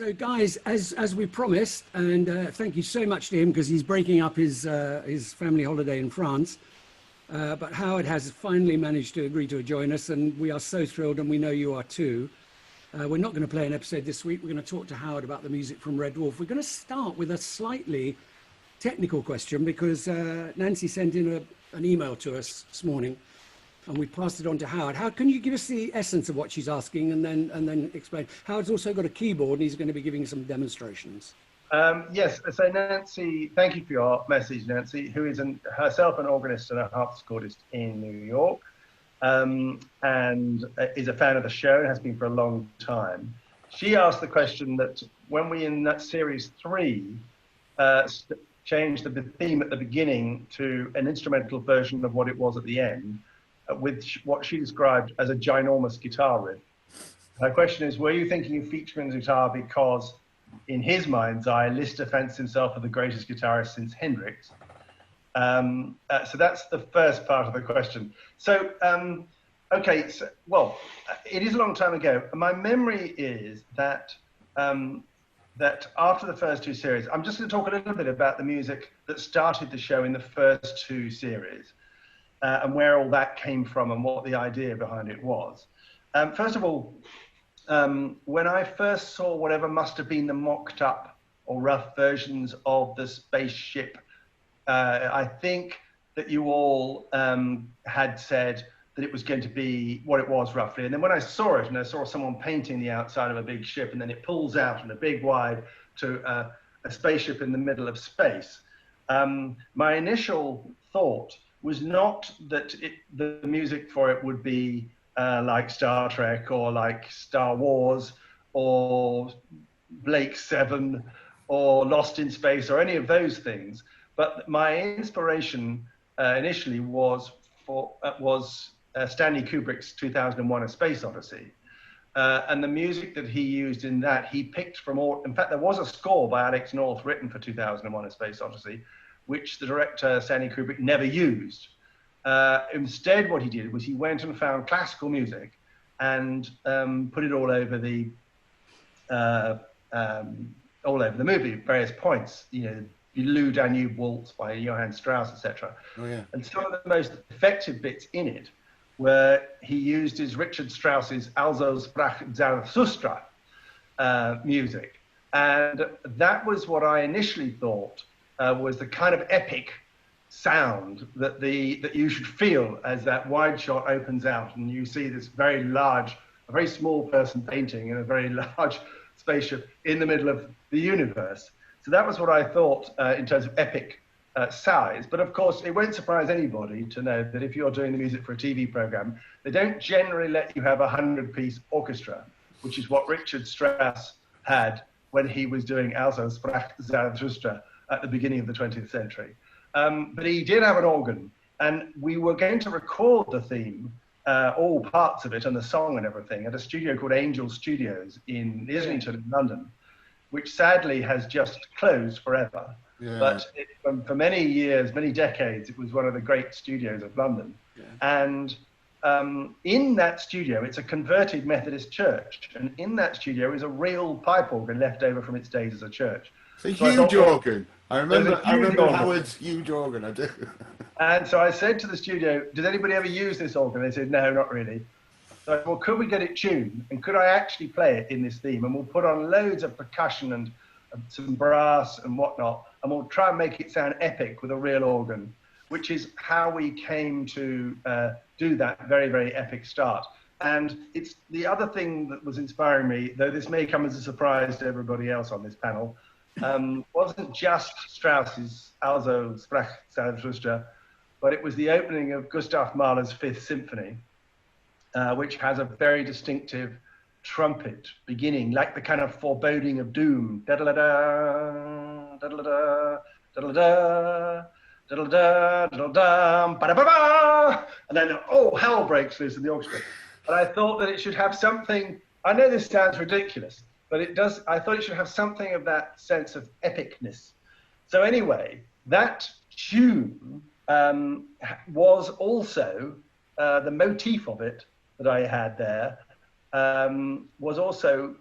So guys, as we promised, and thank you so much to him because he's breaking up his family holiday in France. But Howard has finally managed to agree to join us, and we are so thrilled, and we know you are too. We're not going to play an episode this week. We're going to talk to Howard about the music from Red Dwarf. We're going to start with a slightly technical question because Nancy sent in an email to us this morning, and we passed it on to Howard. How can you give us the essence of what she's asking and then explain? Howard's also got a keyboard and he's going to be giving some demonstrations. Yes, so Nancy, thank you for your message, Nancy, who is herself an organist and a harpsichordist in New York, and is a fan of the show and has been for a long time. She asked the question that when we in that series 3 changed the theme at the beginning to an instrumental version of what it was at the end, with what she described as a ginormous guitar riff. Her question is, were you thinking of featuring the guitar because, in his mind's eye, Lister fancied himself as the greatest guitarist since Hendrix? So that's the first part of the question. So, okay, so, well, it is a long time ago. My memory is that that after the first 2 series, I'm just going to talk a little bit about the music that started the show in the first 2 series. And where all that came from and what the idea behind it was. First of all, when I first saw whatever must have been the mocked up or rough versions of the spaceship, I think that you all had said that it was going to be what it was roughly. And then when I saw it and I saw someone painting the outside of a big ship and then it pulls out in a big wide to a spaceship in the middle of space, my initial thought was not that the music for it would be like Star Trek or like Star Wars or Blake 7 or Lost in Space or any of those things. But my inspiration initially was Stanley Kubrick's 2001: A Space Odyssey. And the music that he used in that, he picked from all, in fact, there was a score by Alex North written for 2001: A Space Odyssey, which the director, Stanley Kubrick, never used. Instead, what he did was he went and found classical music and put it all over the movie, various points, you know, Lou Danube Waltz by Johann Strauss, etc. Oh, yeah. And some of the most effective bits in it where he used his Richard Strauss's Also sprach Zarathustra music. And that was what I initially thought was the kind of epic sound that you should feel as that wide shot opens out and you see this very large, a very small person painting in a very large spaceship in the middle of the universe. So that was what I thought in terms of epic size. But of course, it won't surprise anybody to know that if you're doing the music for a TV program, they don't generally let you have a 100-piece orchestra, which is what Richard Strauss had when he was doing Also sprach Zarathustra at the beginning of the 20th century. But he did have an organ, and we were going to record the theme, all parts of it and the song and everything, at a studio called Angel Studios in Islington in London, which sadly has just closed forever. Yeah. But for many years, many decades, it was one of the great studios of London. Yeah. And in that studio, it's a converted Methodist church, and in that studio is a real pipe organ left over from its days as a church. It's a huge organ. I remember Howard's huge organ, I do. And so I said to the studio, did anybody ever use this organ? They said, no, not really. So I said, well, could we get it tuned? And could I actually play it in this theme? And we'll put on loads of percussion and some brass and whatnot, and we'll try and make it sound epic with a real organ, which is how we came to do that very, very epic start. And it's the other thing that was inspiring me, though this may come as a surprise to everybody else on this panel, wasn't just Strauss's Also sprach Zarathustra, but it was the opening of Gustav Mahler's Fifth Symphony, which has a very distinctive trumpet beginning, like the kind of foreboding of doom. Da-da-da-da, da-da-da-da, da-da-da, da-da-da, da-da-da, ba-da-ba-ba, and then, oh, hell breaks loose in the orchestra. And I thought that it should have something, I know this sounds ridiculous, but it does, I thought it should have something of that sense of epicness. So anyway, that tune was also, the motif of it that I had there, was also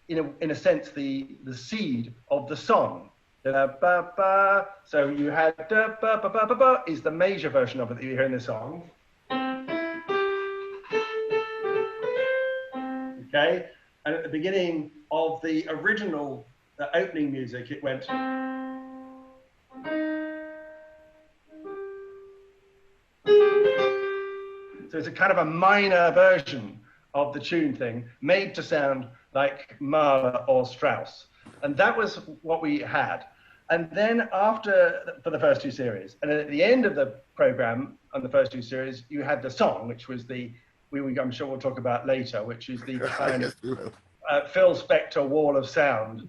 in a sense, the seed of the song. So you had da, ba, ba, ba, ba, ba, is the major version of it that you hear in the song. Okay, and at the beginning of the original opening music, it went. So it's a kind of a minor version of the tune thing, made to sound like Mahler or Strauss. And that was what we had. And then for the first two series, and then at the end of the program on the first two series, you had the song, which was I'm sure we'll talk about later, which is the kind of Phil Spector Wall of Sound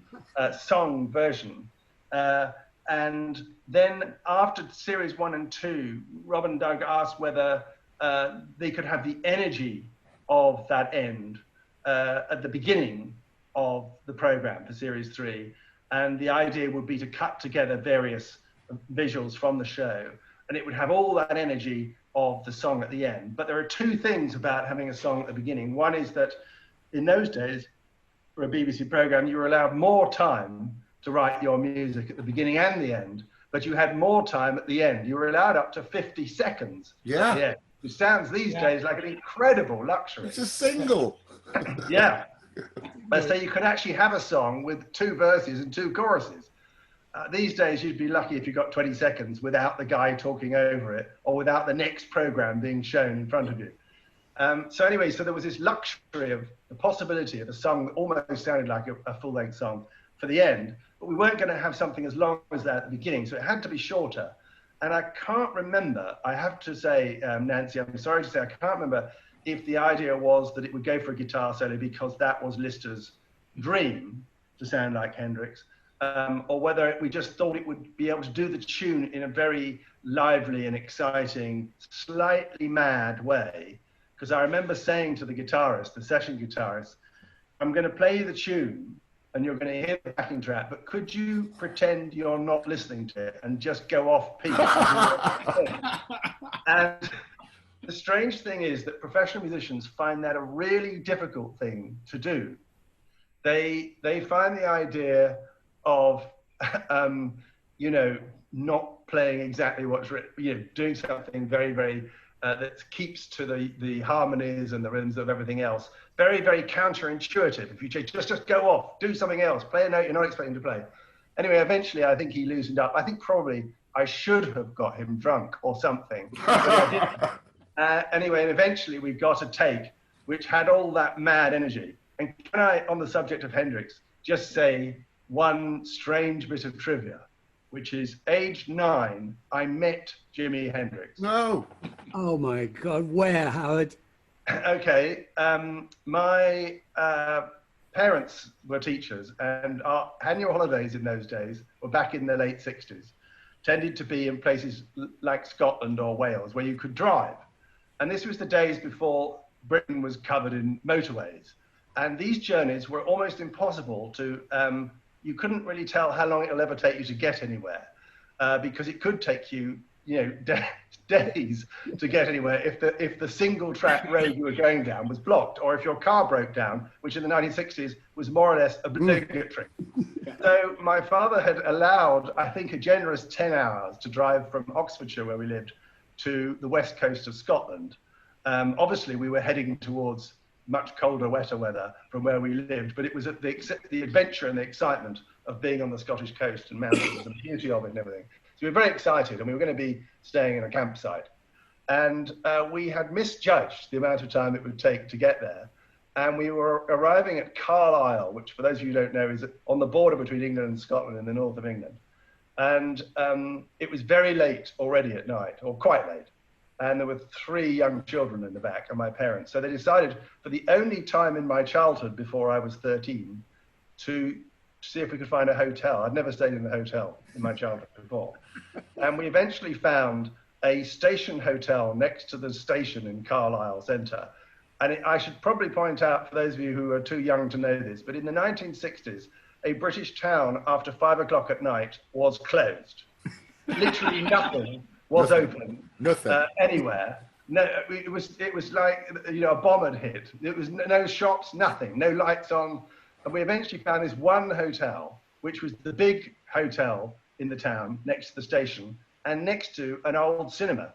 song version. And then after series 1 and 2, Rob and Doug asked whether they could have the energy of that end at the beginning of the program for series 3. And the idea would be to cut together various visuals from the show, and it would have all that energy of the song at the end. But there are two things about having a song at the beginning. One is that in those days, for a BBC program, you were allowed more time to write your music at the beginning and the end, but you had more time at the end. You were allowed up to 50 seconds. Yeah. At the end, which sounds these days like an incredible luxury. It's a single. Yeah. But so you could actually have a song with 2 verses and 2 choruses. These days, you'd be lucky if you got 20 seconds without the guy talking over it or without the next program being shown in front of you. So anyway, so there was this luxury of the possibility of a song that almost sounded like a full-length song for the end, but we weren't going to have something as long as that at the beginning, so it had to be shorter. And I can't remember, I have to say, Nancy, I'm sorry to say, I can't remember if the idea was that it would go for a guitar solo because that was Liszter's dream to sound like Hendrix, or whether we just thought it would be able to do the tune in a very lively and exciting, slightly mad way. Because I remember saying to the guitarist, the session guitarist, I'm going to play you the tune and you're going to hear the backing track, but could you pretend you're not listening to it and just go off piece? And the strange thing is that professional musicians find that a really difficult thing to do. They find the idea of, not playing exactly what's written, doing something very, very, that keeps to the harmonies and the rhythms of everything else. Very, very counterintuitive. If you just go off, do something else, play a note you're not expecting to play. Anyway, eventually I think he loosened up. I think probably I should have got him drunk or something. Anyway, and eventually we got a take which had all that mad energy. And can I, on the subject of Hendrix, just say one strange bit of trivia, which is age 9, I met Jimi Hendrix. No. Oh my God, where, Howard? Okay, my parents were teachers, and our annual holidays in those days were back in the late 60s, tended to be in places like Scotland or Wales where you could drive. And this was the days before Britain was covered in motorways. And these journeys were almost impossible to, you couldn't really tell how long it'll ever take you to get anywhere, because it could take you, days to get anywhere if the single track road you were going down was blocked, or if your car broke down, which in the 1960s was more or less obligatory. So my father had allowed, I think, a generous 10 hours to drive from Oxfordshire, where we lived, to the west coast of Scotland. Obviously, we were heading towards much colder, wetter weather from where we lived, but it was at the adventure and the excitement of being on the Scottish coast and mountains and the beauty of it and everything. So we were very excited, and we were going to be staying in a campsite. And we had misjudged the amount of time it would take to get there. And we were arriving at Carlisle, which, for those of you who don't know, is on the border between England and Scotland in the north of England. And it was very late already at night, or quite late. And there were 3 young children in the back and my parents. So they decided, for the only time in my childhood before I was 13, to see if we could find a hotel. I'd never stayed in a hotel in my childhood before. And we eventually found a station hotel next to the station in Carlisle Centre. And I should probably point out, for those of you who are too young to know this, but in the 1960s, a British town after 5 o'clock at night was closed. Literally nothing was open. Nothing. Anywhere. No, it was like, a bomb had hit. It was no shops, nothing, no lights on. And we eventually found this one hotel, which was the big hotel in the town next to the station and next to an old cinema.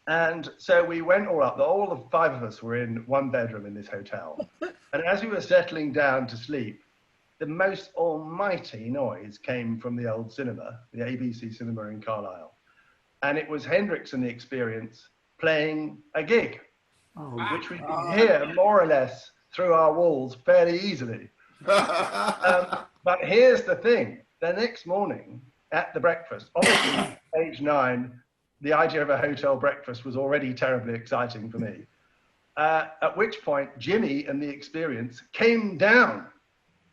And so we went all up, all the 5 of us were in one bedroom in this hotel. And as we were settling down to sleep, the most almighty noise came from the old cinema, the ABC cinema in Carlisle. And it was Hendrix and the Experience playing a gig, which we could hear more or less through our walls fairly easily. But here's the thing, the next morning at the breakfast, obviously age 9, the idea of a hotel breakfast was already terribly exciting for me. At which point, Jimmy and the Experience came down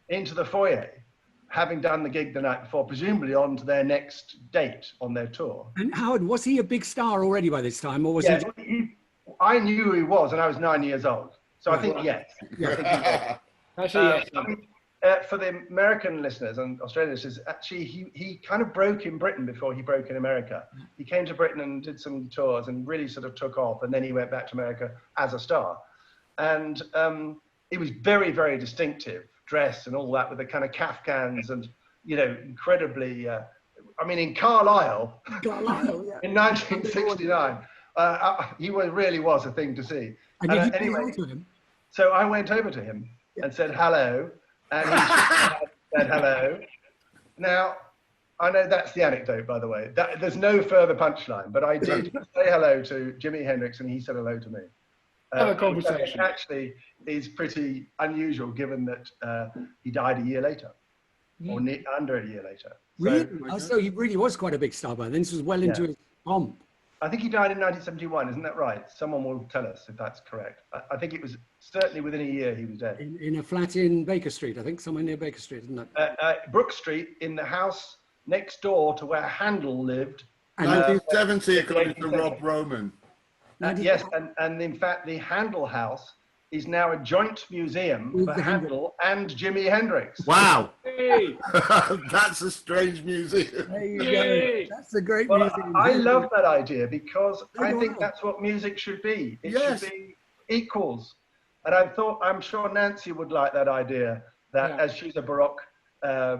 into the foyer, having done the gig the night before, presumably on to their next date on their tour. And Howard, was he a big star already by this time, or was he? I knew who he was, and I was 9 years old. So I think yes. I think he was. Actually, yes. I mean, for the American listeners and Australian listeners, actually, he kind of broke in Britain before he broke in America. He came to Britain and did some tours and really sort of took off, and then he went back to America as a star. And it was very, very distinctive dress and all that, with the kind of Kafkans and, you know, incredibly, I mean, in Carlisle, in 1969, he really was a thing to see. And did you anyway, to him? so I went over to him and said hello, and he said hello. Now, I know that's the anecdote, by the way. There's no further punchline, but I did say hello to Jimi Hendrix, and he said hello to me. Have a conversation. Which actually is pretty unusual, given that he died a year later, or under a year later. Really? So he really was quite a big star by then. This was well into his pomp. I think he died in 1971, isn't that right? Someone will tell us if that's correct. I think it was certainly within a year he was dead. In a flat in Baker Street, I think, somewhere near Baker Street, isn't it? Brook Street, in the house next door to where Handel lived. 1970, according to Rob Roman. Yes, and in fact, the Handel house is now a joint museum for Handel and Jimi Hendrix. Wow. Hey. That's a strange museum. There you go. That's a great museum. I love that idea, because I think that's what music should be. It should be equals. And I'm sure Nancy would like that idea, that as she's a Baroque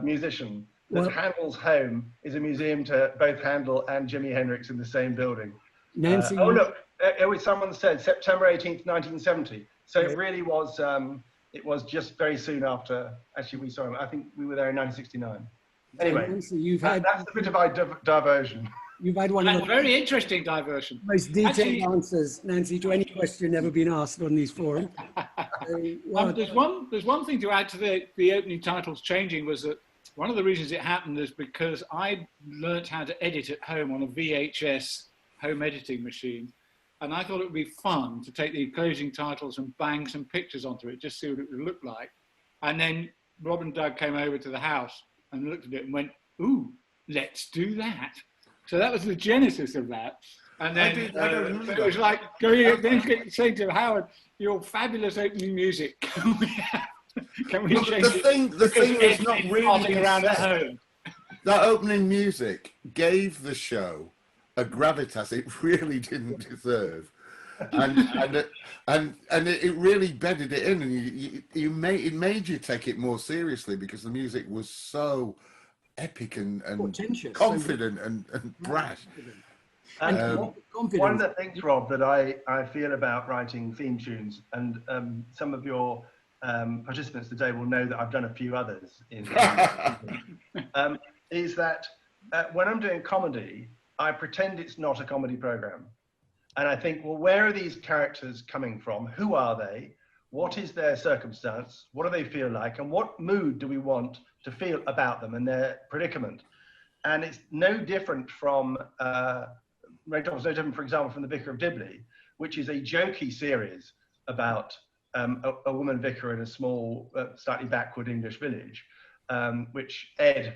musician, that Handel's home is a museum to both Handel and Jimi Hendrix in the same building. Nancy. Oh, look, someone said September 18th, 1970. So it really was, it was just very soon after, actually we saw him, I think we were there in 1969. Anyway, Nancy, that's a bit of a diversion. You've had one of the very interesting diversion. most detailed answers, Nancy, to any question ever been asked on these forums. There's one thing to add to the opening titles changing, was that one of the reasons it happened is because I learnt how to edit at home on a VHS home editing machine. And I thought it would be fun to take the closing titles and bang some pictures onto it, just see what it would look like. And then Rob and Doug came over to the house and looked at it and went, ooh, let's do that. So that was the genesis of that. And then it was like saying to Howard, your fabulous opening music. Can we change it? The thing is not really around at home. That opening music gave the show a gravitas it really didn't deserve, and it really bedded it in, and it made you take it more seriously, because the music was so epic and confident and brash. And one of the things, Rob, that I feel about writing theme tunes, and some of your participants today will know that I've done a few others in is that when I'm doing comedy, I pretend it's not a comedy program. And I think, well, where are these characters coming from? Who are they? What is their circumstance? What do they feel like? And what mood do we want to feel about them and their predicament? And it's no different from, Red Dwarf is no different, for example, from The Vicar of Dibley, which is a jokey series about a woman vicar in a small, slightly backward English village, which Ed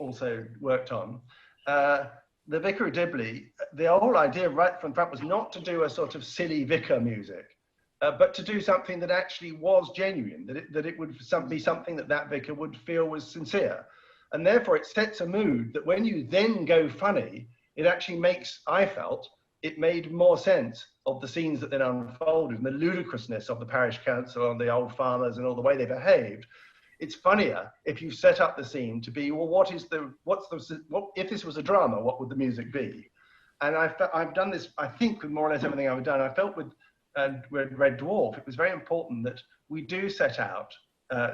also worked on. The Vicar of Dibley, the whole idea right from front was not to do a sort of silly vicar music, but to do something that actually was genuine, that it would be something that vicar would feel was sincere. And therefore it sets a mood that when you then go funny, it actually makes, I felt, it made more sense of the scenes that then unfolded and the ludicrousness of the parish council and the old farmers and all the way they behaved, it's funnier if you set up the scene to be, well, what if this was a drama, what would the music be? And I've done this, I think, with more or less everything I've done. I felt with Red Dwarf, it was very important that we do set out,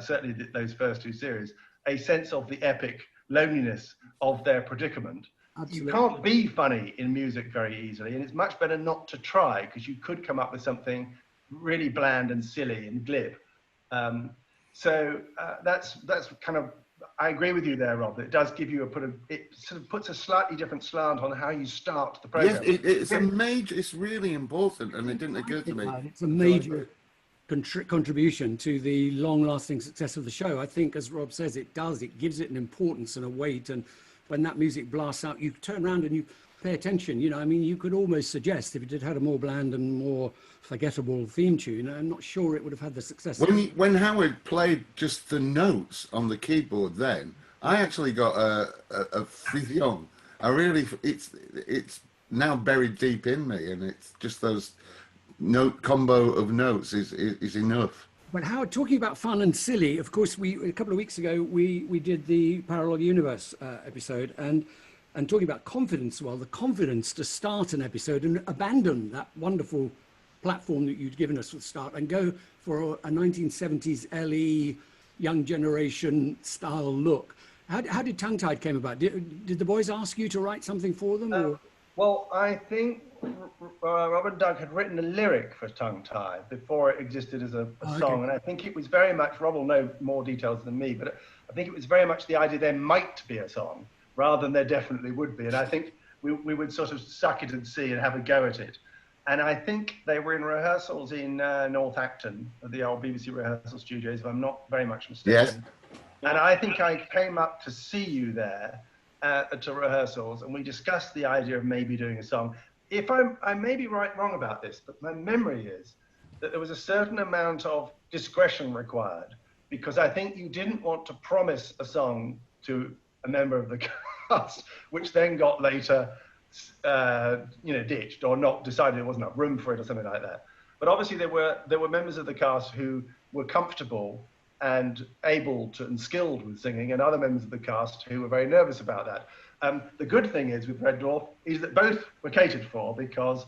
certainly those first two series, a sense of the epic loneliness of their predicament. Absolutely. You can't be funny in music very easily, and it's much better not to try, because you could come up with something really bland and silly and glib. So that's kind of, I agree with you there, Rob. That it does give you it sort of puts a slightly different slant on how you start the program. Yes, it's a major. It's really important, and it didn't occur to me. It's a major contribution to the long-lasting success of the show. I think, as Rob says, it does. It gives it an importance and a weight. And when that music blasts out, you turn around and you pay attention. You know, I mean, you could almost suggest if it had had a more bland and more forgettable theme tune, I'm not sure it would have had the success. When Howard played just the notes on the keyboard, then I actually got a frisson. I really, it's now buried deep in me, and it's just those note combo of notes is enough. But Howard, talking about fun and silly, of course, a couple of weeks ago we did the Parallel Universe episode, and talking about confidence. Well, the confidence to start an episode and abandon that wonderful platform that you'd given us at the start and go for a 1970s LE young generation style look. How did Tongue Tied came about? Did the boys ask you to write something for them? Well, I think Rob and Doug had written a lyric for Tongue Tied before it existed as a song. And I think it was very much, Rob will know more details than me, but I think it was very much the idea there might be a song rather than there definitely would be. And I think we would sort of suck it and see and have a go at it. And I think they were in rehearsals in North Acton, at the old BBC rehearsal studios, if I'm not very much mistaken. Yes. And I think I came up to see you there to rehearsals, and we discussed the idea of maybe doing a song. If I may be wrong about this, but my memory is that there was a certain amount of discretion required, because I think you didn't want to promise a song to a member of the cast, which then got later ditched or not, decided there wasn't enough room for it or something like that. But obviously there were members of the cast who were comfortable and able to and skilled with singing, and other members of the cast who were very nervous about that. The good thing is with Red Dwarf is that both were catered for, because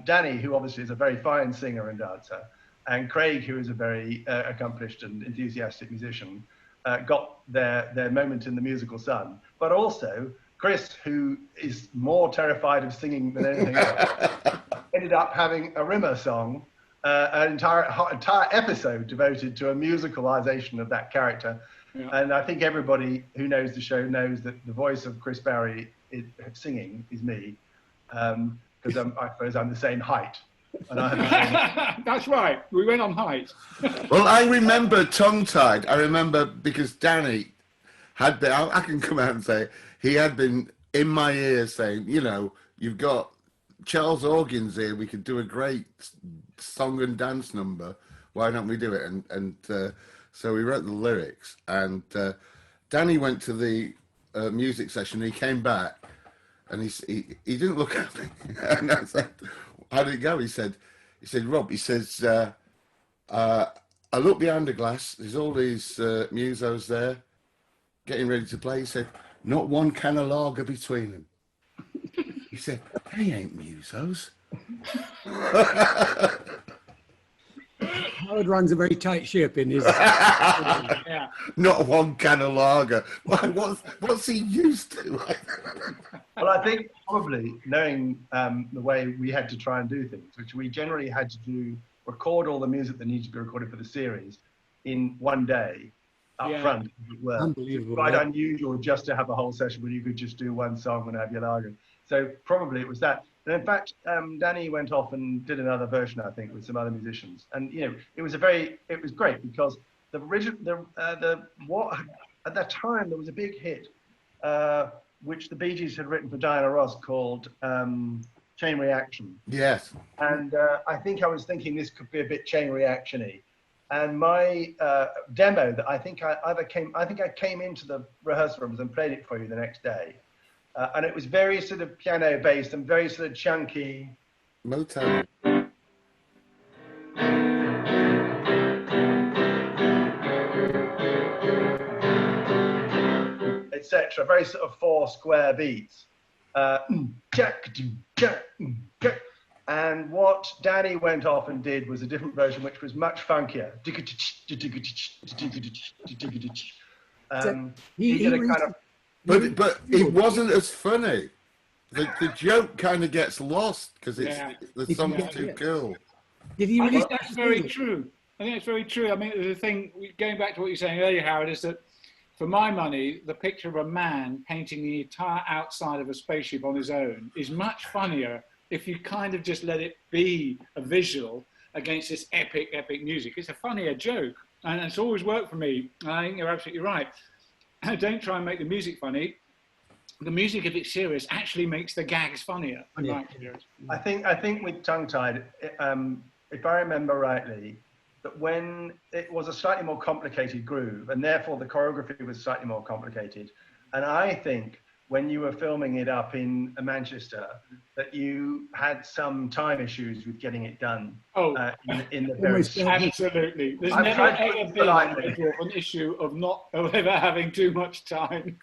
Danny, who obviously is a very fine singer and dancer, and Craig, who is a very accomplished and enthusiastic musician, got their moment in the musical sun. But also Chris, who is more terrified of singing than anything else, ended up having a Rimmer song, an entire episode devoted to a musicalization of that character. Yeah. And I think everybody who knows the show knows that the voice of Chris Barry singing is me, because I suppose I'm the same height. And That's right. We went on height. Well, I remember Tongue Tied. I remember because Danny had been, I can come out and say, he had been in my ear saying, you know, you've got Charles Organs here. We could do a great song and dance number. Why don't we do it? And so we wrote the lyrics. And Danny went to the music session. He came back, and he didn't look at me. And I said, how did it go? He said, Rob, he says, I look behind the glass. There's all these musos there getting ready to play. He said, not one can of lager between them. He said, they ain't musos. Howard runs a very tight ship in his... Yeah. Not one can of lager. What's he used to? Well, I think probably knowing the way we had to try and do things, which we generally had to record all the music that needed to be recorded for the series in one day up front, as it were. Unbelievable. It's quite unusual just to have a whole session where you could just do one song and have your lager. So probably it was that. And in fact, Danny went off and did another version, I think, with some other musicians. And you know, it was great because the original, at that time there was a big hit, which the Bee Gees had written for Diana Ross called Chain Reaction. Yes. And I think I was thinking this could be a bit chain reaction-y. And my demo that I think I came into the rehearsal rooms and played it for you the next day. And it was very sort of piano based and very sort of chunky, Motown. Etc. Very sort of 4 square beats. And what Danny went off and did was a different version, which was much funkier. He did a kind of... But it wasn't as funny. The joke kind of gets lost because the song's too cool. Did he I release think that's very true. I think it's very true. I mean, the thing, going back to what you were saying earlier, Howard, is that for my money, the picture of a man painting the entire outside of a spaceship on his own is much funnier if you kind of just let it be a visual against this epic, epic music. It's a funnier joke, and it's always worked for me. I think you're absolutely right. Don't try and make the music funny. The music, if it's serious, actually makes the gags funnier. Yeah. I think with Tongue Tied, if I remember rightly, that when it was a slightly more complicated groove, and therefore the choreography was slightly more complicated. And I think when you were filming it up in Manchester, that you had some time issues with getting it done. In the very absolutely. There's never ever been an issue of ever having too much time.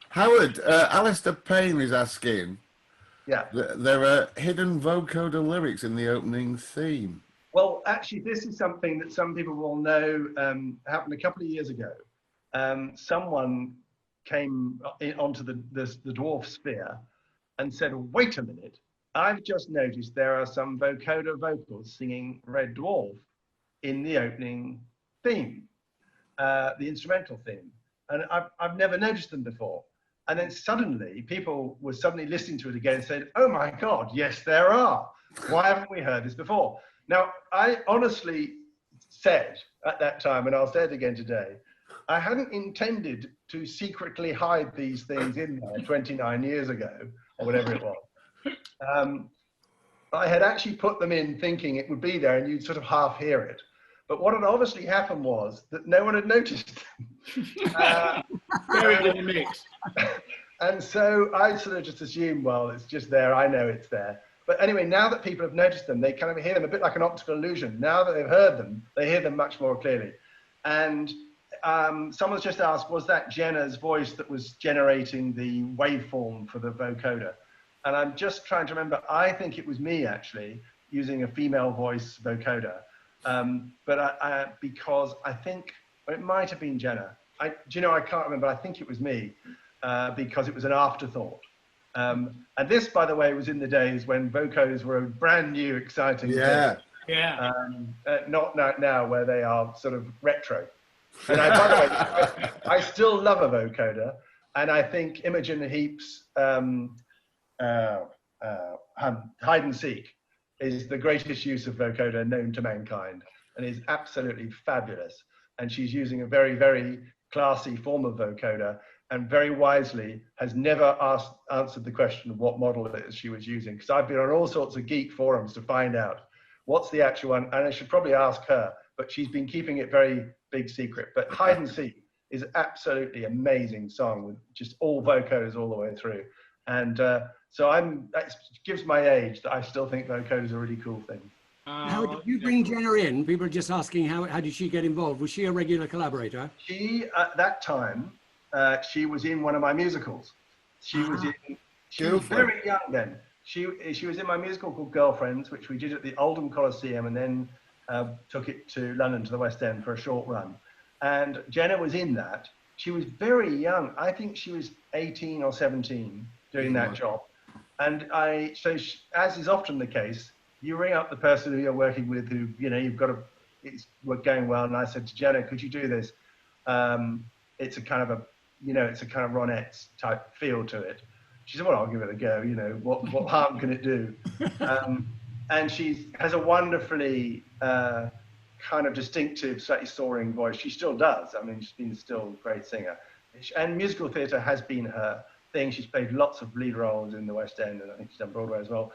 Howard, Alistair Payne is asking. Yeah. There are hidden vocoder lyrics in the opening theme. Well, actually, this is something that some people will know happened a couple of years ago. Someone came onto the dwarf sphere and said, wait a minute, I've just noticed there are some vocoder vocals singing Red Dwarf in the opening theme, the instrumental theme. And I've never noticed them before. And then suddenly, people were suddenly listening to it again and said, oh my God, yes, there are. Why haven't we heard this before? Now, I honestly said at that time, and I'll say it again today, I hadn't intended to secretly hide these things in there 29 years ago, or whatever it was. I had actually put them in thinking it would be there and you'd sort of half hear it. But what had obviously happened was that no one had noticed them. Very in the mix. And so I sort of just assumed, well, it's just there, I know it's there. But anyway, now that people have noticed them, they kind of hear them a bit like an optical illusion. Now that they've heard them, they hear them much more clearly. And someone's just asked, was that Jenna's voice that was generating the waveform for the vocoder? And I'm just trying to remember, I think it was me actually using a female voice vocoder. But because I think, it might have been Jenna. Do you know, I can't remember, I think it was me because it was an afterthought. And this, by the way, was in the days when vocoders were a brand new, exciting thing. Yeah. Not now where they are sort of retro. And by the way, I still love a vocoder, and I think Imogen Heap's hide and seek is the greatest use of vocoder known to mankind, and is absolutely fabulous. And she's using a very, very classy form of vocoder, and very wisely has never answered the question of what model it is she was using. Because I've been on all sorts of geek forums to find out what's the actual one, and I should probably ask her, but she's been keeping it very big secret. But Hide and Seek is absolutely amazing song with just all vocoders all the way through. And so that gives my age that I still think vocoders are a really cool thing. How did you bring Jenna in? People are just asking how did she get involved? Was she a regular collaborator? She, at that time, she was in one of my musicals. She was very young then. She was in my musical called Girlfriends, which we did at the Oldham Coliseum, and then took it to London, to the West End for a short run. And Jenna was in that. She was very young. I think she was 18 or 17 doing that job. And as is often the case, you ring up the person who you're working with, who, you know, it's going well. And I said to Jenna, could you do this? It's a kind of Ronettes type feel to it. She said, well, I'll give it a go. You know, what harm can it do? And she has a wonderfully kind of distinctive, slightly soaring voice. She still does. I mean, she's been still a great singer. And musical theatre has been her thing. She's played lots of lead roles in the West End, and I think she's done Broadway as well.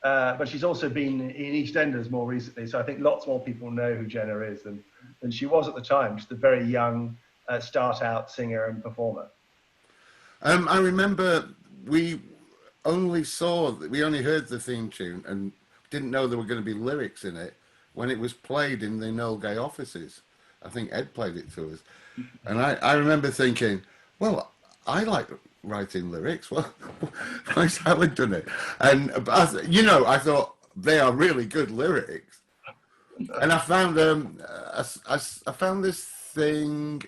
But she's also been in EastEnders more recently, so I think lots more people know who Jenna is than she was at the time. Just a very young start-out singer and performer. I remember we only heard the theme tune and didn't know there were going to be lyrics in it when it was played in the Noel Gay offices. I think Ed played it to us. And I remember thinking, well, I like writing lyrics. Well, why's Howard done it? And, you know, I thought they are really good lyrics. And I found I found this thing,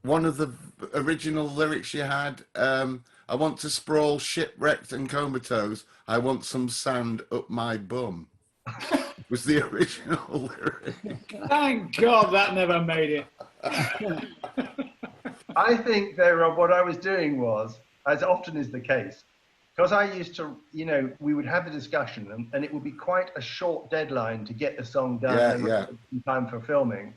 one of the original lyrics you had, I want to sprawl shipwrecked and comatose. I want some sand up my bum. Was the original lyric. Thank God that never made it. I think there, Rob, what I was doing was, as often is the case, because I used to, you know, we would have the discussion and it would be quite a short deadline to get the song done in time for filming.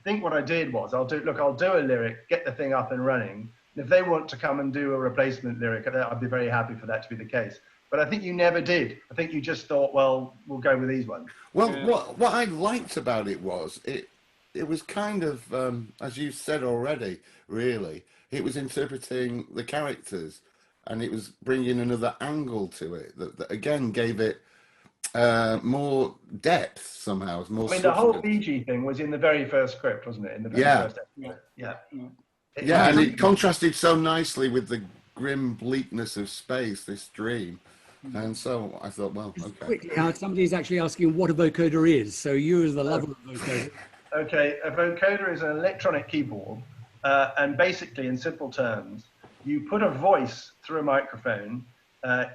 I think what I did was, I'll do a lyric, get the thing up and running. If they want to come and do a replacement lyric, I'd be very happy for that to be the case. But I think you never did. I think you just thought, well, we'll go with these ones. Well, what I liked about it was it was kind of, as you said already, really, it was interpreting the characters and it was bringing another angle to it that again gave it more depth somehow. More I mean, the whole Fiji thing was in the very first script, wasn't it? In the very first episode. Yeah, and it contrasted so nicely with the grim bleakness of space, this dream. And so I thought, well, okay. Quickly, somebody's actually asking what a vocoder is. So you as the lover of vocoders. Okay, a vocoder is an electronic keyboard. And basically, in simple terms, you put a voice through a microphone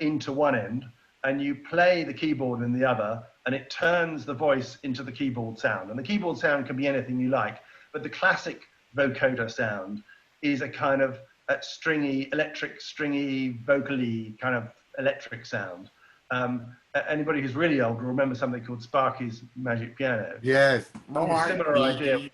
into one end, and you play the keyboard in the other, and it turns the voice into the keyboard sound. And the keyboard sound can be anything you like, but the classic vocoder sound is a kind of stringy, electric, stringy, vocally kind of electric sound. Anybody who's really old will remember something called Sparky's Magic Piano. Yes. Similar idea.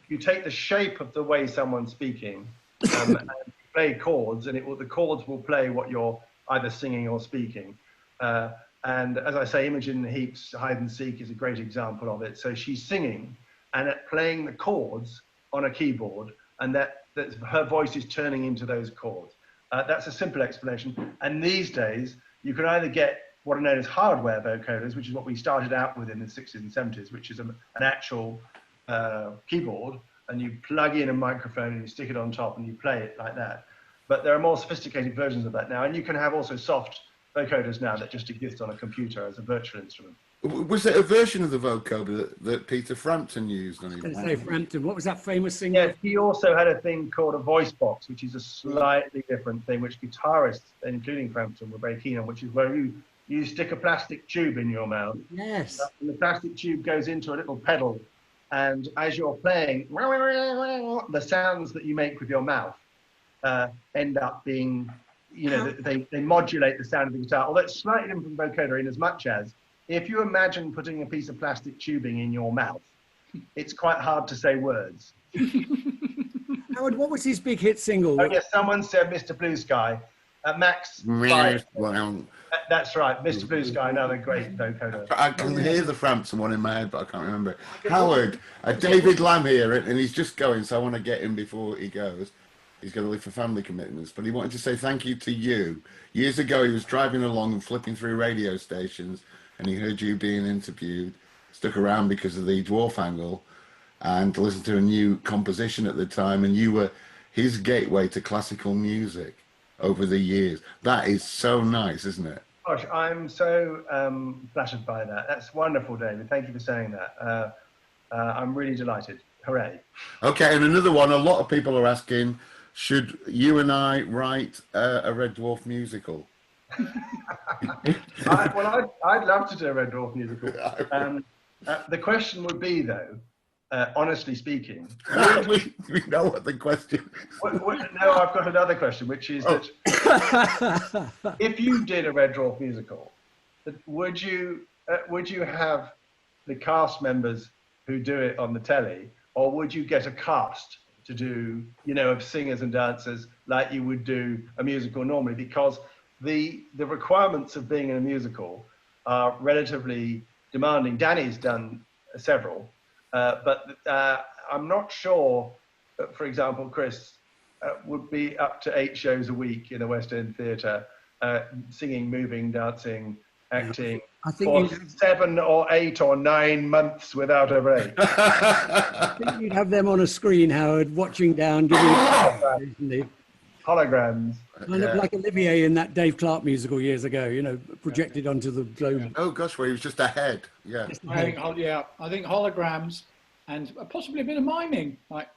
You take the shape of the way someone's speaking and play chords, and the chords will play what you're either singing or speaking. And as I say, Imogen Heap's Hide and Seek is a great example of it. So she's singing and playing the chords on a keyboard, and that her voice is turning into those chords. That's a simple explanation. And these days, you can either get what are known as hardware vocoders, which is what we started out with in the 60s and 70s, which is an actual keyboard, and you plug in a microphone and you stick it on top and you play it like that. But there are more sophisticated versions of that now, and you can have also soft vocoders now that just exist on a computer as a virtual instrument. Was there a version of the vocoder that Peter Frampton used on his? Say Frampton. What was that famous thing? Yeah, he also had a thing called a voice box, which is a slightly different thing, which guitarists, including Frampton, were very keen on, which is where you stick a plastic tube in your mouth. Yes. And the plastic tube goes into a little pedal, and as you're playing, the sounds that you make with your mouth end up being, you know, they modulate the sound of the guitar. Although it's slightly different from vocoder in as much as, if you imagine putting a piece of plastic tubing in your mouth, it's quite hard to say words. Howard, what was his big hit single? I guess someone said Mr. Blue Sky. Max. That's right, Mr. Blue Sky, another great vocoder. I can hear the Frampton one in my head, but I can't remember. Howard, David Lamb here, and he's just going, so I want to get him before he goes. He's going to leave for family commitments, but he wanted to say thank you to you. Years ago, he was driving along and flipping through radio stations, and he heard you being interviewed, stuck around because of the Dwarf angle, and listened to a new composition at the time, and you were his gateway to classical music over the years. That is so nice, isn't it? Gosh, I'm so flattered by that. That's wonderful, David. Thank you for saying that. I'm really delighted. Hooray. Okay, and another one, a lot of people are asking, should you and I write a Red Dwarf musical? I'd love to do a Red Dwarf musical. The question would be, though, honestly speaking... we know what the question is. No, I've got another question, which is that if you did a Red Dwarf musical, would you have the cast members who do it on the telly, or would you get a cast to do, you know, of singers and dancers like you would do a musical normally? Because the requirements of being in a musical are relatively demanding. Danny's done several, but I'm not sure, for example, Chris, would be up to 8 shows a week in the West End Theatre, singing, moving, dancing, acting, I think for 7 or 8 or 9 months without a break. I think you'd have them on a screen, Howard, watching down, giving holograms. Kind of like Olivier in that Dave Clark musical years ago, you know, projected onto the globe. Oh gosh, where he was just a head. Yeah. I think holograms and possibly a bit of miming might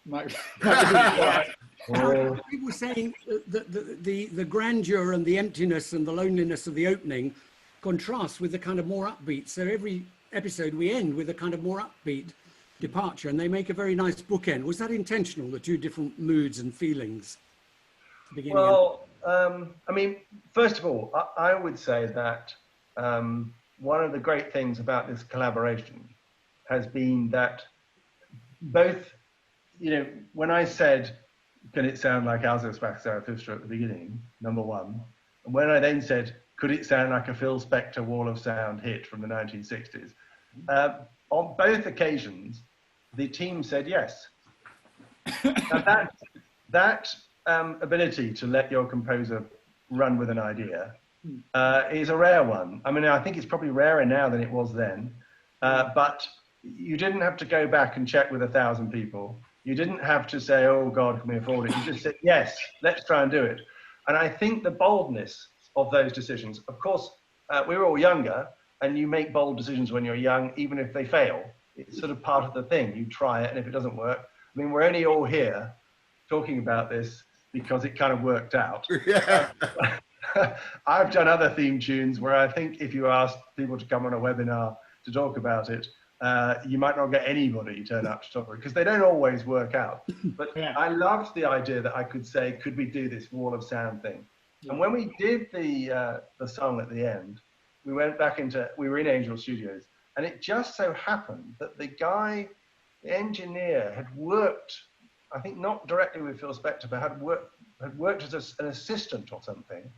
People saying that the grandeur and the emptiness and the loneliness of the opening contrasts with the kind of more upbeat. So every episode we end with a kind of more upbeat departure, and they make a very nice bookend. Was that intentional, the two different moods and feelings? Well, I mean, first of all, I would say that one of the great things about this collaboration has been that both, you know, when I said, can it sound like Alsace Zarathustra at the beginning, number one, and when I then said, could it sound like a Phil Spector Wall of Sound hit from the 1960s, on both occasions, the team said yes. Now that ability to let your composer run with an idea is a rare one. I mean, I think it's probably rarer now than it was then, but you didn't have to go back and check with 1,000 people. You didn't have to say, oh God, can we afford it? You just said, yes, let's try and do it. And I think the boldness of those decisions, of course, we were all younger, and you make bold decisions when you're young, even if they fail. It's sort of part of the thing. You try it, and if it doesn't work, I mean, we're only all here talking about this because it kind of worked out. Yeah. I've done other theme tunes where I think if you ask people to come on a webinar to talk about it, you might not get anybody turn up to talk about it because they don't always work out. But yeah. I loved the idea that I could say, could we do this Wall of Sound thing? Yeah. And when we did the song at the end, we went back we were in Angel Studios, and it just so happened that the engineer had worked, I think not directly with Phil Spector, but had worked as an assistant or something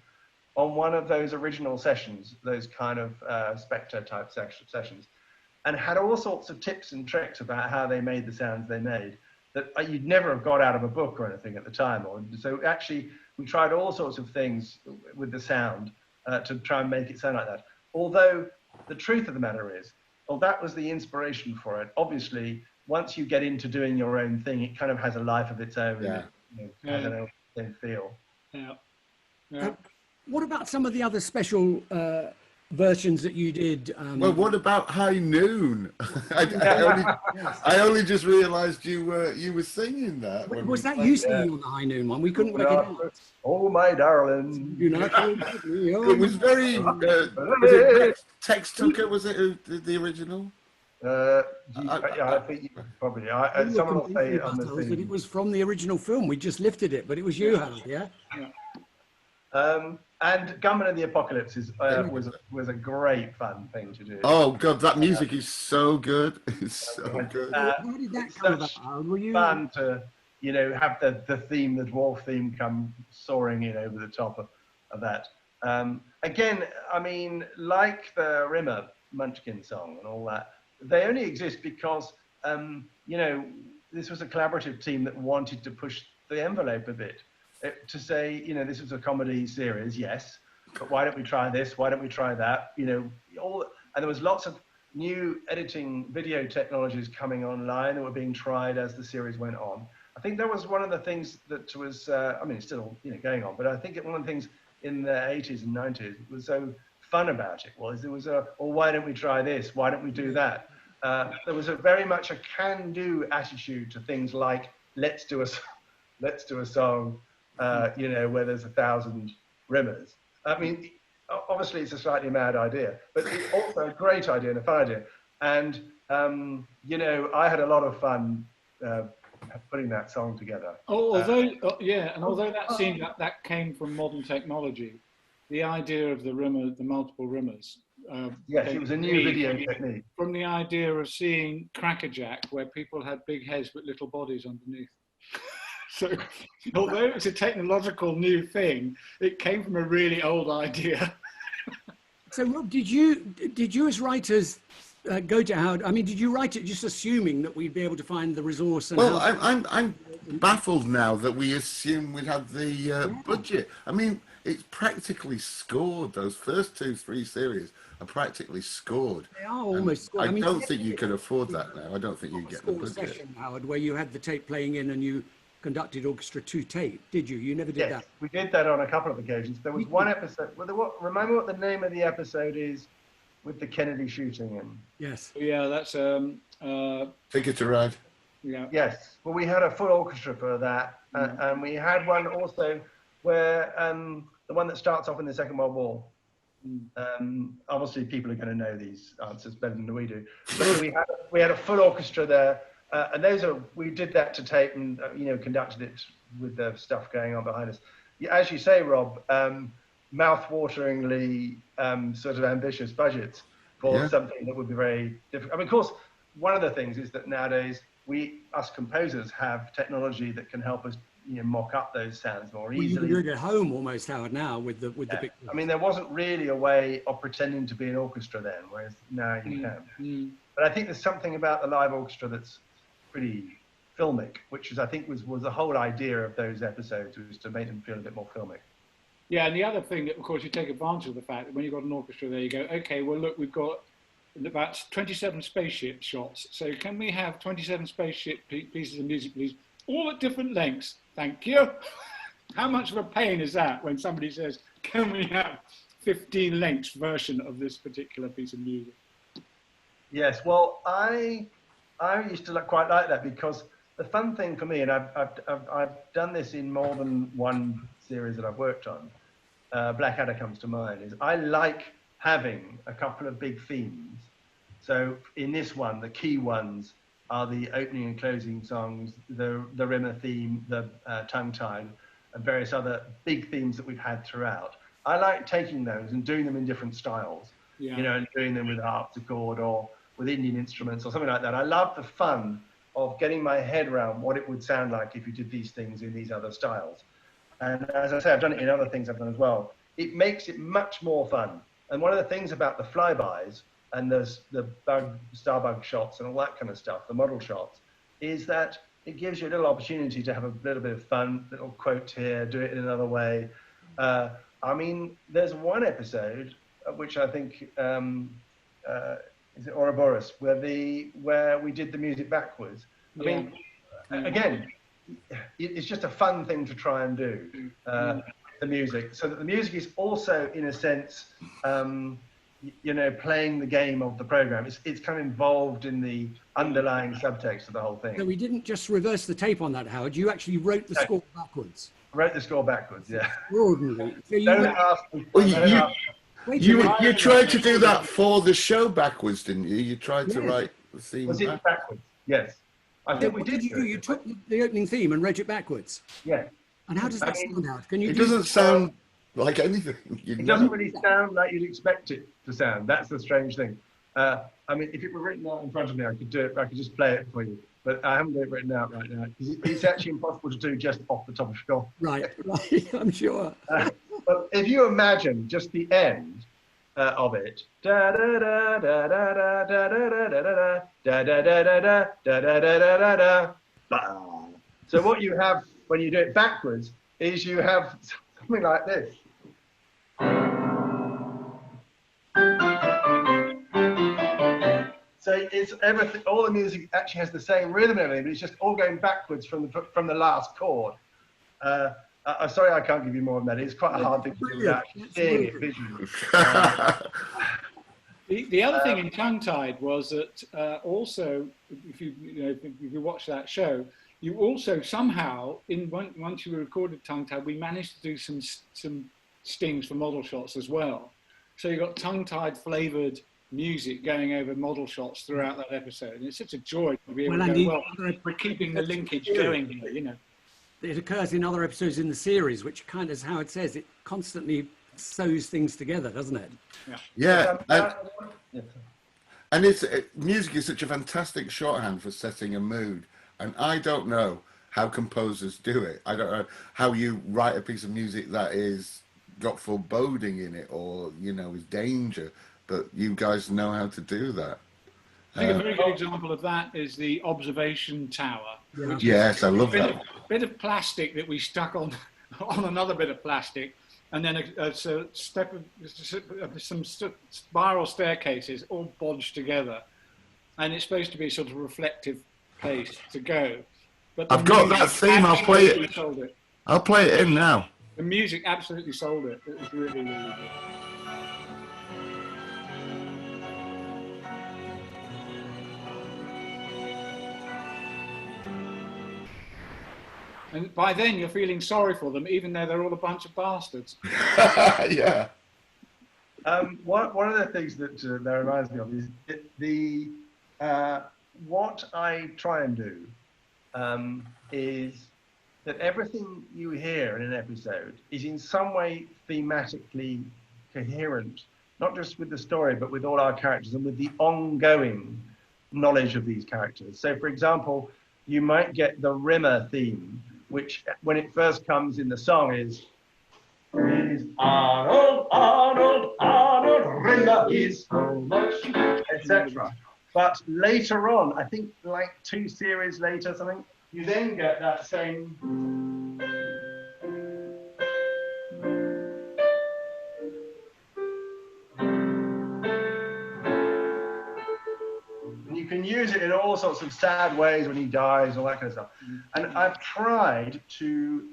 on one of those original sessions, those kind of Spector type sessions, and had all sorts of tips and tricks about how they made the sounds they made that you'd never have got out of a book or anything at the time. So actually, we tried all sorts of things with the sound to try and make it sound like that. Although the truth of the matter is, well, that was the inspiration for it. Obviously, once you get into doing your own thing, it kind of has a life of its own. Yeah. Has an own feel. Yeah. Yeah. What about some of the other special versions that you did? Well, what about High Noon? I only just realised you were singing that. Was that you singing on the High Noon one? We couldn't work it out. Oh my darling. It was very. Was it Tex Tucker? Was it the original? Yeah, I think you probably. Someone will say it on the thing. That it was from the original film. We just lifted it, but it was you, Howard. Yeah. And Gunman of the Apocalypse was a great fun thing to do. Oh God, that music is so good. It's so good. How did that come about? Were you fun to have the theme, the dwarf theme, come soaring in over the top of that? Again, I mean, like the Rimmer Munchkin song and all that, they only exist because this was a collaborative team that wanted to push the envelope a bit. To say, this is a comedy series, yes, but why don't we try this? Why don't we try that? And there was lots of new editing video technologies coming online that were being tried as the series went on. I think that was one of the things that was, it's still going on, but I think one of the things in the 80s and 90s was so fun about it was there was why don't we try this? Why don't we do that? There was very much a can-do attitude to things like let's do a song. Where there's 1,000 rimmers. I mean, obviously it's a slightly mad idea, but it's also a great idea and a fun idea. And, I had a lot of fun putting that song together. Although that seemed that came from modern technology, the idea of the multiple rimmers. Yes, it was a new video technique. From the idea of seeing Crackerjack, where people had big heads but little bodies underneath. So, although it's a technological new thing, it came from a really old idea. So, Rob, did you as writers go to Howard? I mean, did you write it just assuming that we'd be able to find the resource? And well, I'm baffled now that we assume we'd have the budget. I mean, it's practically scored. Those first 2-3 series are practically scored. They are almost scored. I mean, don't think you can afford that now. I don't think you get the budget. Session, Howard, where you had the tape playing in and you conducted orchestra to tape, did you? You never did that? We did that on a couple of occasions. There was one episode. Remember what the name of the episode is with the Kennedy shooting in? Yes. Yeah, that's Ticket to Ride. yeah. Yes. Well, we had a full orchestra for that, and we had one also where the one that starts off in the Second World War. Obviously, people are going to know these answers better than we do. But we had a full orchestra there, and we did that to tape and conducted it with the stuff going on behind us. As you say, Rob, mouth-wateringly sort of ambitious budgets for something that would be very difficult. I mean, of course, one of the things is that nowadays us composers have technology that can help us mock up those sounds more easily. You can do it at home almost, Howard, now with the big. I mean, there wasn't really a way of pretending to be an orchestra then, whereas now you can. But I think there's something about the live orchestra that's pretty filmic, which is, I think, was the whole idea of those episodes, was to make them feel a bit more filmic. Yeah, and the other thing that, of course, you take advantage of the fact that when you've got an orchestra there, you go, okay, well, look, we've got about 27 spaceship shots. So can we have 27 spaceship pieces of music, please? All at different lengths. Thank you. How much of a pain is that when somebody says, can we have 15 lengths version of this particular piece of music? Yes, well, I used to quite like that, because the fun thing for me, and I've done this in more than one series that I've worked on, Blackadder comes to mind, is I like having a couple of big themes. So in this one, the key ones are the opening and closing songs, the Rimmer theme, the tongue-tied, and various other big themes that we've had throughout. I like taking those and doing them in different styles, and doing them with a harpsichord or with Indian instruments or something like that. I love the fun of getting my head around what it would sound like if you did these things in these other styles. And as I say, I've done it in other things I've done as well. It makes it much more fun. And one of the things about the flybys and the starbug shots and all that kind of stuff, the model shots, is that it gives you a little opportunity to have a little bit of fun, little quote here, do it in another way. I mean, there's one episode, which I think, is it Ouroboros, where we did the music backwards. I mean, again, it's just a fun thing to try and do, the music. So that the music is also, in a sense, playing the game of the program. It's kind of involved in the underlying subtext of the whole thing. So we didn't just reverse the tape on that, Howard. You actually wrote the score backwards. I wrote the score backwards, yeah. Extraordinary. So you tried to do that for the show backwards, didn't you? You tried to write the theme backwards. Yes. I think we did. You took the opening theme and wrote it backwards. Yeah. And how does that sound out? It doesn't sound like anything. It doesn't really sound like you'd expect it to sound. That's the strange thing. I mean, if it were written out in front of me, I could do it. I could just play it for you. But I haven't got it written out right now. It's actually impossible to do just off the top of your head. Right. I'm sure. But if you imagine just the end of it, da da da da da da da da da da da da da da da da. So what you have when you do it backwards is you have something like this. So it's everything. All the music actually has the same rhythm and everything, but it's just all going backwards from the last chord. I'm sorry, I can't give you more than that. It's quite a hard thing to do without seeing it visually. The other thing in Tongue-Tied was that also, if you watch that show, you also somehow, once you recorded Tongue-Tied, we managed to do some stings for model shots as well. So you got Tongue-Tied flavoured music going over model shots throughout that episode. And it's such a joy to be able to go, we're keeping the linkage going here, It occurs in other episodes in the series, which kind of, as Howard says, it constantly sews things together, doesn't it? Yeah. And music is such a fantastic shorthand for setting a mood. And I don't know how composers do it. I don't know how you write a piece of music that is got foreboding in it or, is danger. But you guys know how to do that. I think a very good example of that is the observation tower. Yes, I love that. bit of plastic that we stuck on another bit of plastic, and then some spiral staircases all bodged together, and it's supposed to be a sort of reflective place to go. But I've got that theme. I'll play it. I'll play it in now. The music absolutely sold it. It was really, really good. And by then you're feeling sorry for them, even though they're all a bunch of bastards. Yeah. One of the things that reminds me of is what I try and do is that everything you hear in an episode is in some way thematically coherent, not just with the story, but with all our characters and with the ongoing knowledge of these characters. So, for example, you might get the Rimmer theme, which when it first comes in the song is Arnold, Arnold, Arnold, Rimmer is so much, etc. But later on, I think like 2 series later, something, you then get that same. And you can use it in all sorts of sad ways when he dies, all that kind of stuff. And I've tried to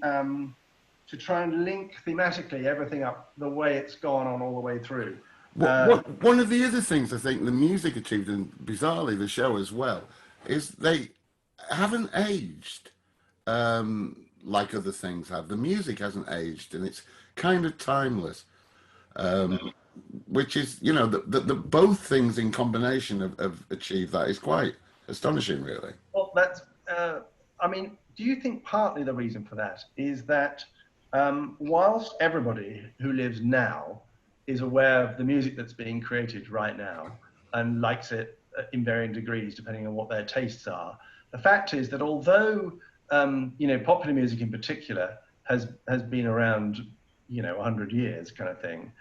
try and link thematically everything up the way it's gone on all the way through. One of the other things I think the music achieved, and bizarrely the show as well, is they haven't aged like other things have. The music hasn't aged, and it's kind of timeless, which is, you know, the both things in combination have achieved that is quite astonishing, really. Well, that's, I mean, do you think partly the reason for that is that whilst everybody who lives now is aware of the music that's being created right now and likes it in varying degrees depending on what their tastes are, the fact is that although you know, popular music in particular has been around, you know, 100 years kind of thing,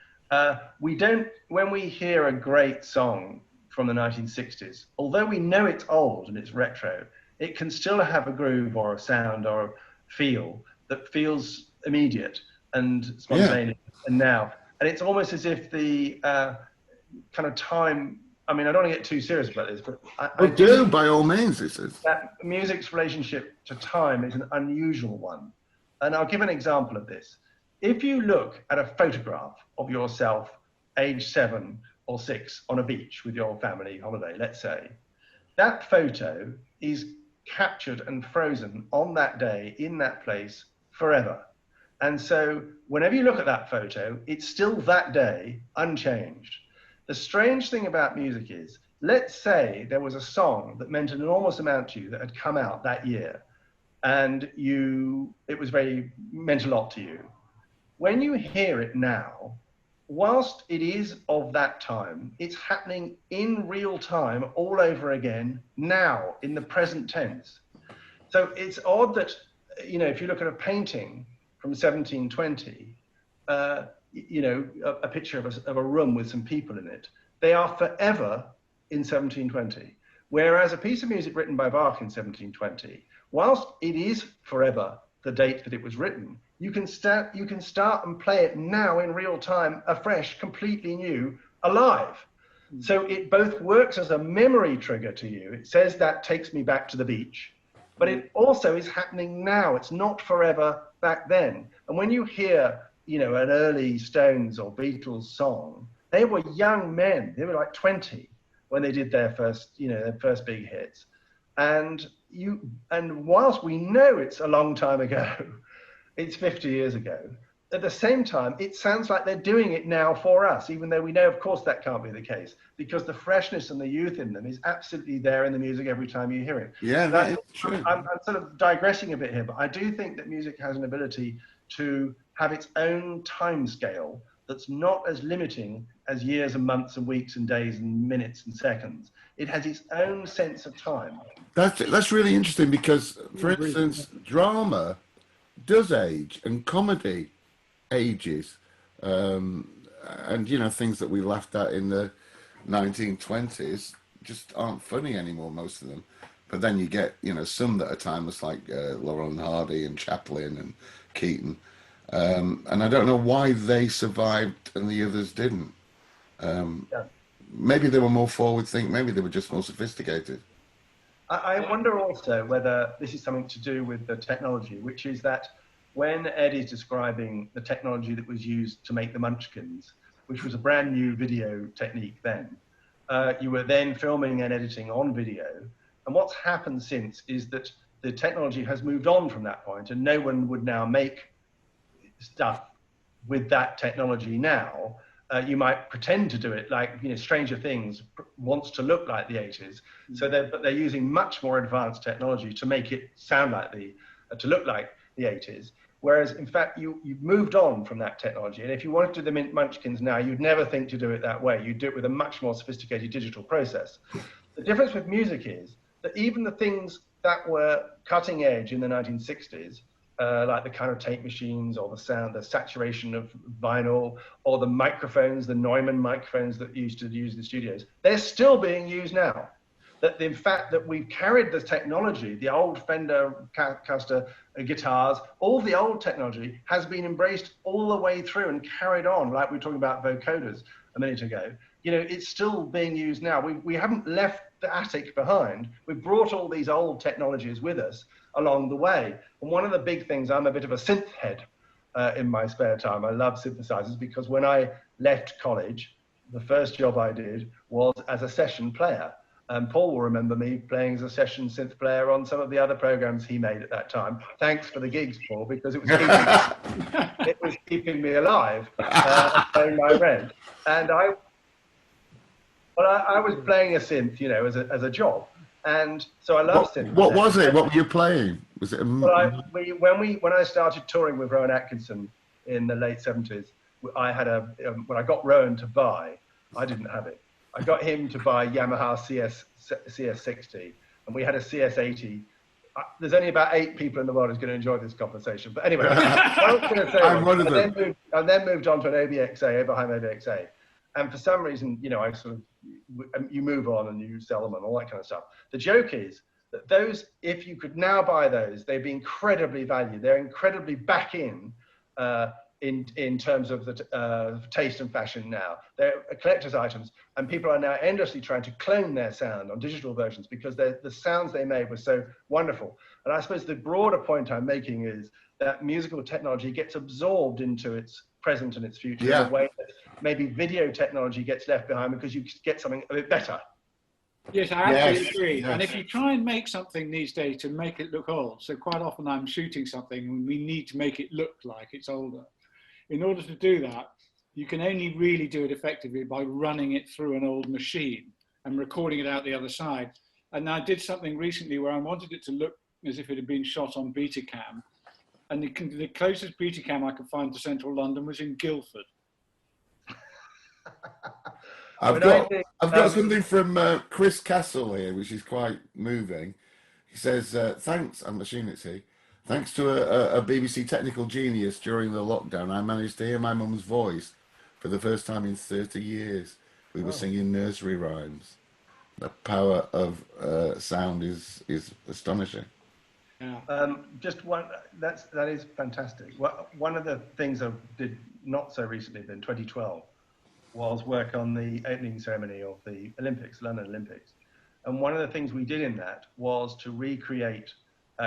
we don't, when we hear a great song from the 1960s, although we know it's old and it's retro, it can still have a groove or a sound or a feel that feels immediate and spontaneous. And now, and it's almost as if the kind of time, I mean, I don't want to get too serious about this, but I do, by all means. That music's relationship to time is an unusual one. And I'll give an example of this. If you look at a photograph of yourself, age 7 or 6, on a beach with your family holiday, let's say, that photo is captured and frozen on that day, in that place, forever. And so whenever you look at that photo, it's still that day, unchanged. The strange thing about music is, let's say there was a song that meant an enormous amount to you that had come out that year, and it meant a lot to you. When you hear it now, whilst it is of that time, it's happening in real time all over again now, in the present tense. So it's odd that, you know, if you look at a painting from 1720, you know, a picture of a room with some people in it, they are forever in 1720. Whereas a piece of music written by Bach in 1720, whilst it is forever the date that it was written, you can start and play it now in real time, afresh, completely new, alive. So it both works as a memory trigger to you. It says that takes me back to the beach, but it also is happening now. It's not forever back then. And when you hear, you know, an early Stones or Beatles song, they were young men. They were like 20 when they did their first, you know, their first big hits. And whilst we know it's a long time ago, it's 50 years ago, at the same time, it sounds like they're doing it now for us, even though we know, of course, that can't be the case, because the freshness and the youth in them is absolutely there in the music every time you hear it. Yeah, that is true. I'm sort of digressing a bit here, but I do think that music has an ability to have its own time scale that's not as limiting as years and months and weeks and days and minutes and seconds. It has its own sense of time. That's really interesting because, for instance, drama does age and comedy ages, and you know, things that we laughed at in the 1920s just aren't funny anymore, most of them. But then you get, you know, some that are timeless, like Laurel and Hardy and Chaplin and Keaton. And I don't know why they survived and the others didn't. Maybe they were more forward thinking. Maybe they were just more sophisticated. I wonder also whether this is something to do with the technology, which is that when Ed is describing the technology that was used to make the Munchkins, which was a brand new video technique then, you were then filming and editing on video. And what's happened since is that the technology has moved on from that point, and no one would now make stuff with that technology now. You might pretend to do it, like, you know, Stranger Things wants to look like the 80s. So but they're using much more advanced technology to make it sound like to look like the 80s. Whereas, in fact, you've moved on from that technology. And if you wanted to do the Munchkins now, you'd never think to do it that way. You'd do it with a much more sophisticated digital process. The difference with music is that even the things that were cutting edge in the 1960s, like the kind of tape machines or the sound, the saturation of vinyl, or the microphones, the Neumann microphones that used to use in the studios, they're still being used now. That in fact that we've carried the technology, the old Fender Custer guitars, all the old technology has been embraced all the way through and carried on, like we were talking about vocoders a minute ago. You know, it's still being used now. We haven't left the attic behind. We've brought all these old technologies with us along the way. And one of the big things, I'm a bit of a synth head in my spare time. I love synthesizers because when I left college, the first job I did was as a session player. And Paul will remember me playing as a session synth player on some of the other programs he made at that time. Thanks for the gigs, Paul, because it was keeping me alive, paying my rent. And I was playing a synth, you know, as a job. And so I love synth. What was it? What were you playing? Was it? When I started touring with Rowan Atkinson in the late 70s, I had when I got Rowan to buy, I didn't have it. I got him to buy Yamaha CS60, and we had a CS80. There's only about 8 people in the world who's going to enjoy this conversation. But anyway, I was going to say, I'm one of them. I then moved on to an OBXA, Oberheim OBXA. And for some reason, you know, I sort of, you move on and you sell them and all that kind of stuff. The joke is that those, if you could now buy those, they'd be incredibly valued. They're incredibly back in terms of the taste and fashion now. They're collector's items, and people are now endlessly trying to clone their sound on digital versions because the sounds they made were so wonderful. And I suppose the broader point I'm making is that musical technology gets absorbed into its present and its future in a way that maybe video technology gets left behind because you get something a bit better. Yes, I absolutely agree. Yes. And if you try and make something these days to make it look old, so quite often I'm shooting something and we need to make it look like it's older. In order to do that, you can only really do it effectively by running it through an old machine and recording it out the other side. And I did something recently where I wanted it to look as if it had been shot on Betacam. And the closest Betacam I could find to central London was in Guildford. I've got something from Chris Castle here, which is quite moving. He says, thanks, I'm assuming it's he. Thanks to a BBC technical genius during the lockdown, I managed to hear my mum's voice for the first time in 30 years. We were singing nursery rhymes. The power of sound is astonishing. Yeah. Just one, that is fantastic. One of the things I did not so recently, in 2012, was work on the opening ceremony of the Olympics, London Olympics. And one of the things we did in that was to recreate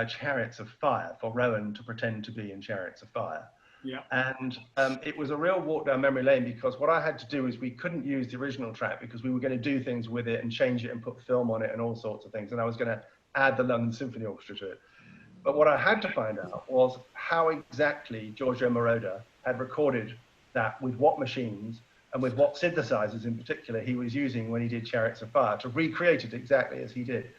Chariots of Fire, for Rowan to pretend to be in Chariots of Fire. Yeah. And it was a real walk down memory lane because what I had to do is we couldn't use the original track because we were going to do things with it and change it and put film on it and all sorts of things. And I was going to add the London Symphony Orchestra to it. But what I had to find out was how exactly Giorgio Moroder had recorded that, with what machines and with what synthesizers in particular he was using when he did Chariots of Fire, to recreate it exactly as he did.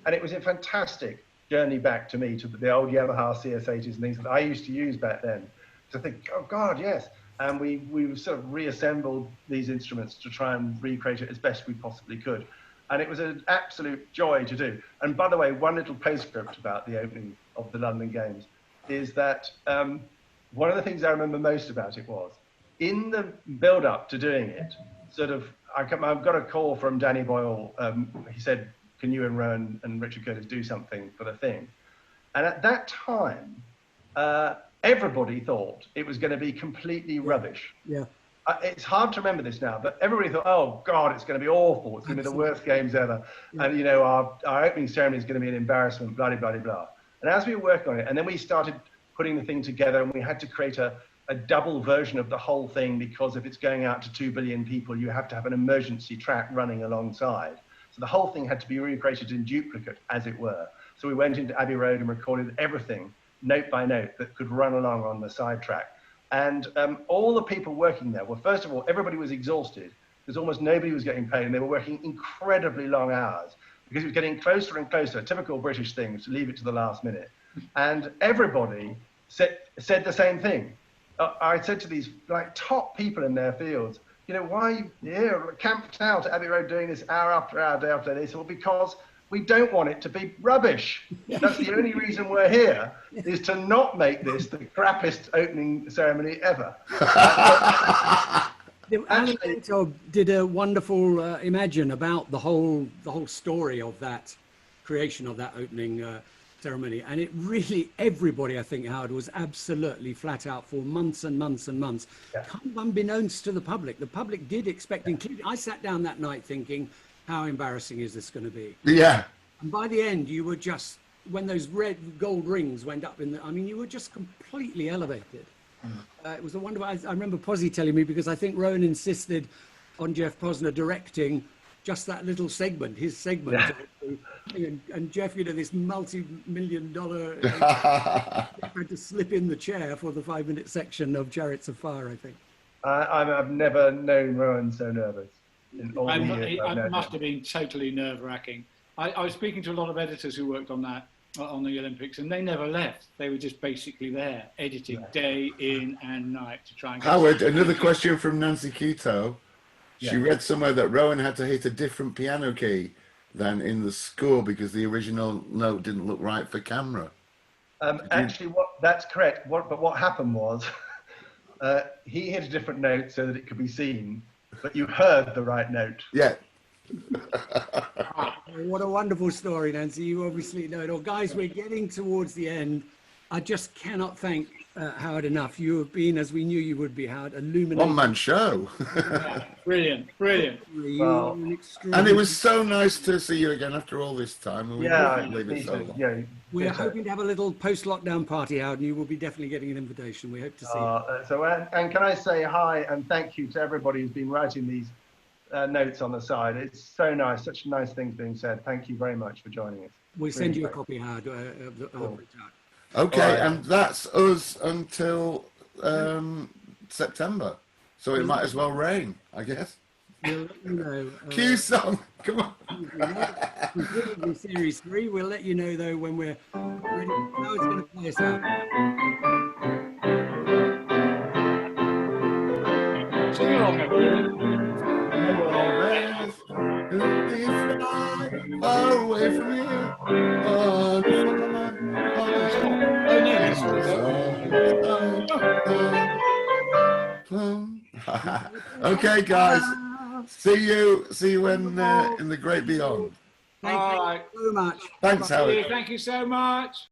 And it was a fantastic journey back to me to the old Yamaha CS80s and things that I used to use back then. To think, oh God, yes. And we sort of reassembled these instruments to try and recreate it as best we possibly could. And it was an absolute joy to do. And by the way, one little postscript about the opening of the London Games is that one of the things I remember most about it was, in the build-up to doing it, sort of, I've got a call from Danny Boyle. He said, can you and Rowan and Richard Curtis do something for the thing? And at that time, everybody thought it was going to be completely rubbish. Yeah. It's hard to remember this now, but everybody thought, oh God, it's going to be awful. It's going to be the worst games ever. Yeah. And, you know, our opening ceremony is going to be an embarrassment, blah, blah, blah, blah. And as we were working on it, and then we started putting the thing together, and we had to create a double version of the whole thing, because if it's going out to 2 billion people, you have to have an emergency track running alongside. So the whole thing had to be recreated in duplicate, as it were. So we went into Abbey Road and recorded everything, note by note, that could run along on the sidetrack. And all the people working there, well, first of all, everybody was exhausted because almost nobody was getting paid, and they were working incredibly long hours because it was getting closer and closer, typical British thing, to leave it to the last minute. And everybody said the same thing. I said to these like top people in their fields, you know, why are you here camped out at Abbey Road doing this hour after hour, day after day? They said, well, because we don't want it to be rubbish. That's the only reason we're here, is to not make this the crappiest opening ceremony ever. Actually, did a wonderful imagine about the whole story of that creation of that opening ceremony, and it really, everybody, I think, Howard, was absolutely flat out for months and months and months, kind of unbeknownst to the public. The public did expect, including, I sat down that night thinking, how embarrassing is this going to be? Yeah. And by the end, you were just, when those red gold rings went up in the, I mean, you were just completely elevated. It was a wonderful, I remember Posy telling me, because I think Rowan insisted on Jeff Posner directing just that little segment, his segment. Yeah. And Jeff, you know, this multi-million-dollar, had to slip in the chair for the 5-minute section of Chariots of Fire, I think. I've never known Rowan so nervous. In all the years I must have been totally nerve-wracking. I was speaking to a lot of editors who worked on that, on the Olympics, and they never left. They were just basically there, editing day in and night to try and get... Howard, another question from Nancy Quito. She read somewhere that Rowan had to hit a different piano key than in the score because the original note didn't look right for camera. Actually, that's correct. But what happened was he hit a different note so that it could be seen, but you heard the right note. Yeah. What a wonderful story, Nancy. You obviously know it all. Guys, we're getting towards the end. I just cannot thank Howard enough. You have been, as we knew you would be, Howard, illuminating. One-man show. Yeah, brilliant, brilliant. Well, and it was so nice to see you again after all this time. And we're hoping to have a little post-lockdown party, Howard, and you will be definitely getting an invitation. We hope to see you. And can I say hi and thank you to everybody who's been writing these notes on the side. It's so nice, such nice things being said. Thank you very much for joining us. We'll send you a copy, Howard, of the printout. Okay, right. And that's us until September. So it might as well rain, I guess. We'll let you know. Cue song, come on. Series 3. We'll let you know, though, when we're ready. Now it's going to play us out. Sing along, everybody. Far away from you. Okay, guys. See you in the great beyond. Thank you so much. Thanks, Howard. Thank you so much.